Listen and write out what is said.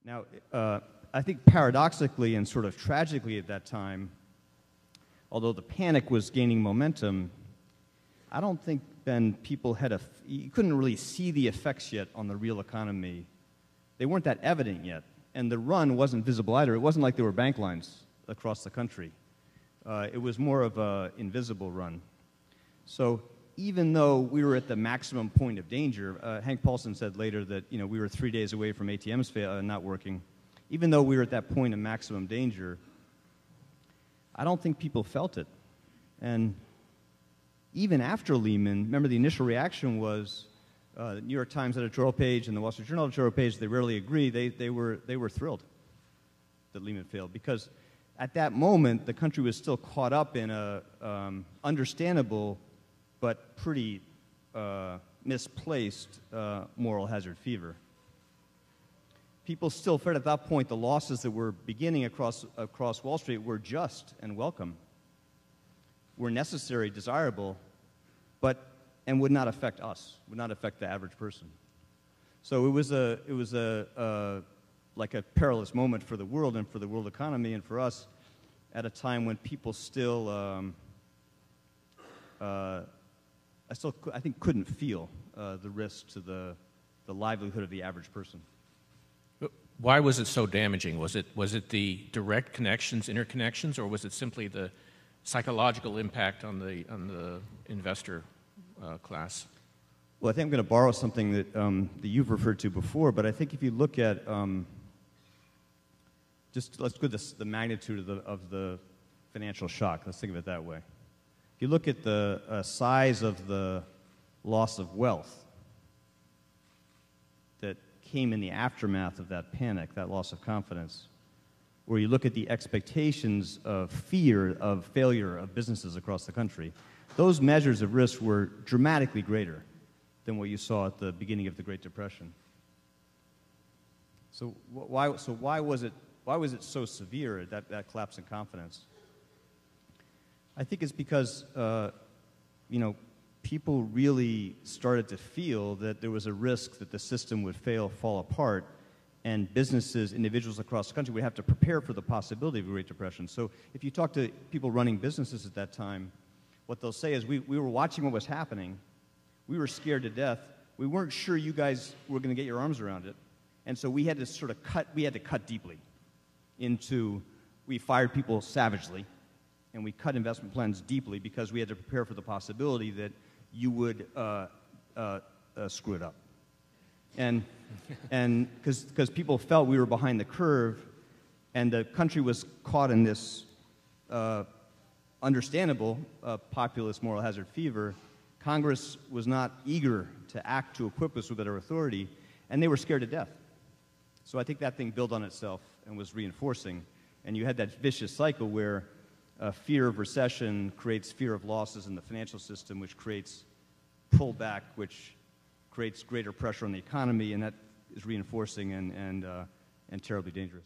Now, I think paradoxically and sort of tragically at that time, although the panic was gaining momentum, I don't think, Ben, people had you couldn't really see the effects yet on the real economy. They weren't that evident yet, and the run wasn't visible either. It wasn't like there were bank lines across the country. It was more of an invisible run. So even though we were at the maximum point of danger, Hank Paulson said later that we were 3 days away from ATMs not working. Even though we were at that point of maximum danger, I don't think people felt it. And even after Lehman, remember the initial reaction was the New York Times editorial page and the Wall Street Journal editorial page, they rarely agree, they were thrilled that Lehman failed, because at that moment the country was still caught up in a understandable but pretty misplaced moral hazard fever. People still felt at that point the losses that were beginning across Wall Street were just and welcome, were necessary, desirable, and would not affect us, would not affect the average person. So it was like a perilous moment for the world and for the world economy and for us at a time when people still, I think, couldn't feel the risk to the livelihood of the average person. Why was it so damaging? Was it the direct connections, interconnections, or was it simply the psychological impact on the investor class? Well, I think I'm going to borrow something that you've referred to before, but I think if you look at let's go to the magnitude of the financial shock. Let's think of it that way. If you look at the size of the loss of wealth that came in the aftermath of that panic, that loss of confidence, where you look at the expectations of fear of failure of businesses across the country, those measures of risk were dramatically greater than what you saw at the beginning of the Great Depression. So why was it so severe, that collapse in confidence? I think it's because people really started to feel that there was a risk that the system would fall apart, and businesses, individuals across the country would have to prepare for the possibility of a Great Depression. So if you talk to people running businesses at that time, what they'll say is, we were watching what was happening. We were scared to death. We weren't sure you guys were going to get your arms around it. And so we had to sort of cut deeply we fired people savagely, and we cut investment plans deeply because we had to prepare for the possibility that you would screw it up. And because people felt we were behind the curve, and the country was caught in this understandable populist moral hazard fever, Congress was not eager to act to equip us with better authority, and they were scared to death. So I think that thing built on itself and was reinforcing, and you had that vicious cycle where fear of recession creates fear of losses in the financial system, which creates pullback, which creates greater pressure on the economy, and that is reinforcing and terribly dangerous.